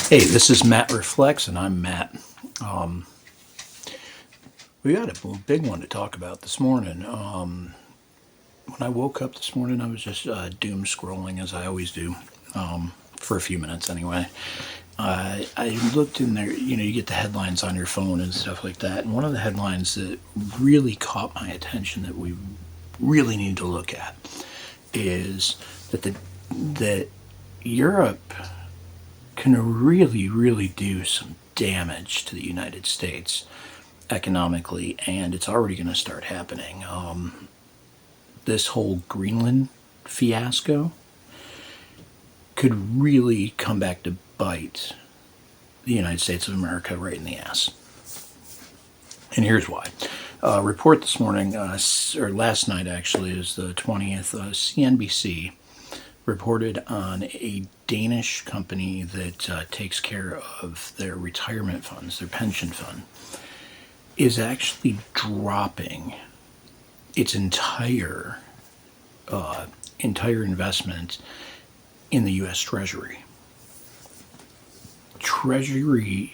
Hey, this is Matt Reflects, and I'm Matt. Um, we got a big one to talk about this morning. When I woke up this morning, I was just doom scrolling as I always do, for a few minutes anyway. I looked in there, you get the headlines on your phone and stuff like that. And one of the headlines that really caught my attention that we really need to look at is that Europe can really, really do some damage to the United States economically, and it's already going to start happening. This whole Greenland fiasco could really come back to bite the United States of America right in the ass. And here's why. Report this morning, or last night actually, is the 20th, CNBC reported on a Danish company that takes care of their retirement funds, their pension fund, is actually dropping its entire investment in the U.S. Treasury. Treasuries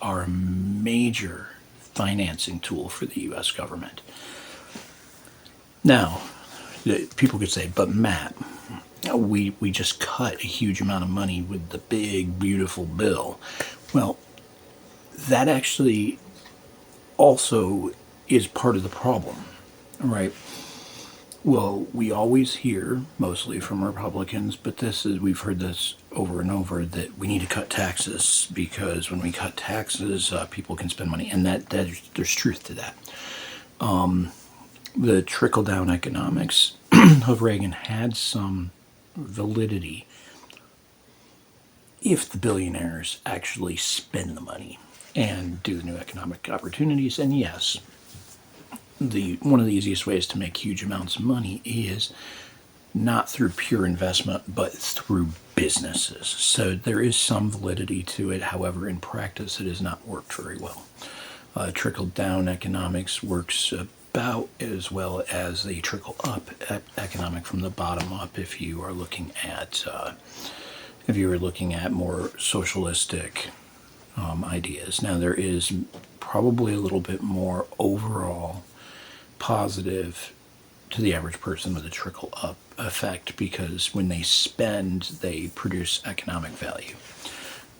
are a major financing tool for the U.S. government. Now, people could say, but Matt, we just cut a huge amount of money with the big, beautiful bill. Well, that actually also is part of the problem, right? Well, we always hear, mostly from Republicans, but we've heard this over and over, that we need to cut taxes because when we cut taxes, people can spend money, and that there's truth to that. The trickle-down economics of Reagan had some validity if the billionaires actually spend the money and do the new economic opportunities. And yes, one of the easiest ways to make huge amounts of money is not through pure investment, but through businesses. So there is some validity to it. However, in practice, it has not worked very well. Trickle-down economics works about as well as the trickle-up economic from the bottom up. If you are looking at more socialistic ideas. Now, there is probably a little bit more overall positive to the average person with a trickle-up effect, because when they spend, they produce economic value.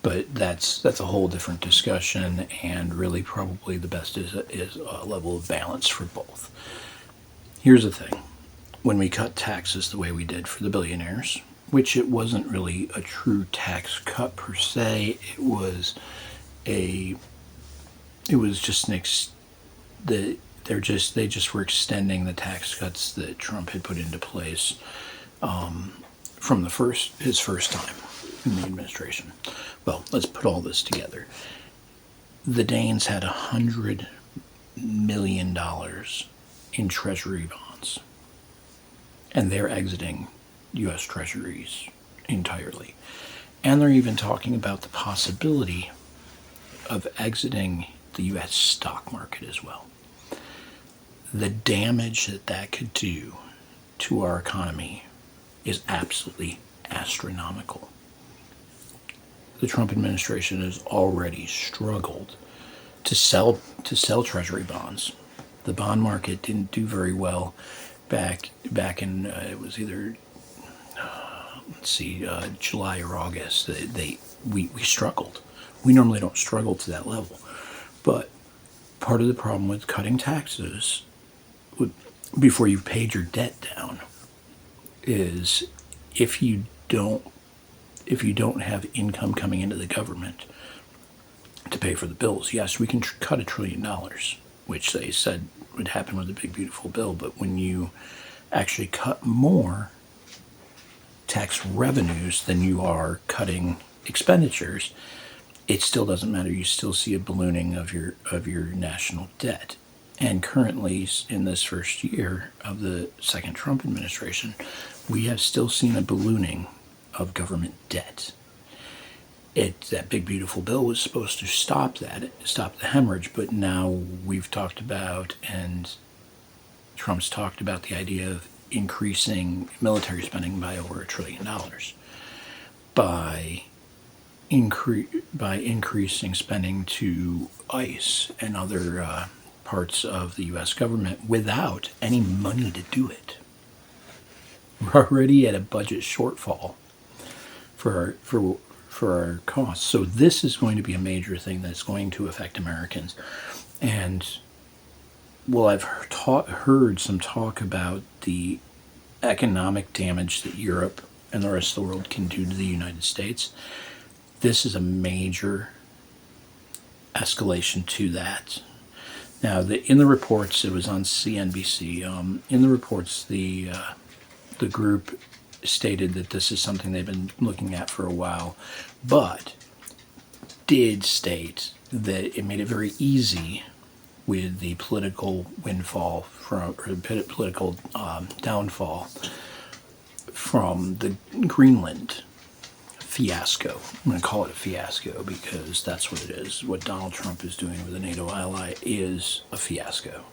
But that's a whole different discussion, and really probably the best is a level of balance for both. Here's the thing. When we cut taxes the way we did for the billionaires, which it wasn't really a true tax cut per se, they just were extending the tax cuts that Trump had put into place from his first time in the administration. Well, let's put all this together. The Danes had $100 million in treasury bonds, and they're exiting U.S. treasuries entirely. And they're even talking about the possibility of exiting the U.S. stock market as well. The damage that could do to our economy is absolutely astronomical. The Trump administration has already struggled to sell treasury bonds. The bond market didn't do very well back in it was either July or August. We struggled. We normally don't struggle to that level, but part of the problem with cutting taxes before you've paid your debt down is if you don't have income coming into the government to pay for the bills. Yes, we can cut $1 trillion, which they said would happen with the big beautiful bill, but when you actually cut more tax revenues than you are cutting expenditures, it still doesn't matter. You still see a ballooning of your national debt. And currently, in this first year of the second Trump administration, we have still seen a ballooning of government debt. That big beautiful bill was supposed to stop the hemorrhage, but now we've talked about, and Trump's talked about, the idea of increasing military spending by over $1 trillion by increasing spending to ICE and other parts of the U.S. government without any money to do it. We're already at a budget shortfall for our costs. So this is going to be a major thing that's going to affect Americans. And well, I've heard some talk about the economic damage that Europe and the rest of the world can do to the United States. This is a major escalation to that. Now, in the reports, it was on CNBC. In the reports, the group stated that this is something they've been looking at for a while, but did state that it made it very easy with the political windfall or the political downfall from the Greenland fiasco. I'm going to call it a fiasco because that's what it is. What Donald Trump is doing with a NATO ally is a fiasco.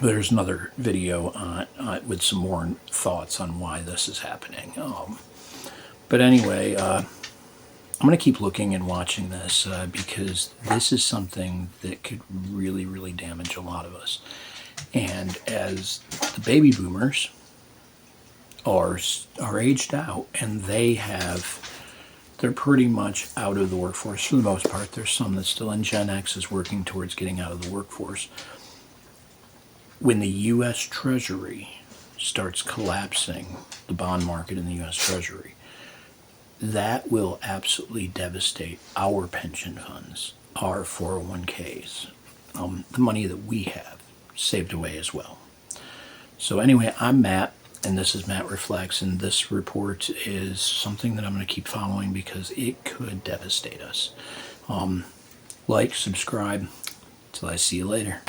There's another video with some more thoughts on why this is happening. But anyway, I'm going to keep looking and watching this because this is something that could really, really damage a lot of us. And as the baby boomers are aged out, and they're pretty much out of the workforce for the most part. There's some that's still in. Gen X is working towards getting out of the workforce. When the U.S. Treasury starts collapsing, the bond market in the U.S. Treasury, that will absolutely devastate our pension funds, our 401ks, the money that we have saved away as well. So anyway, I'm Matt, and this is Matt Reflects, and this report is something that I'm going to keep following because it could devastate us. Like, subscribe. Till I see you later.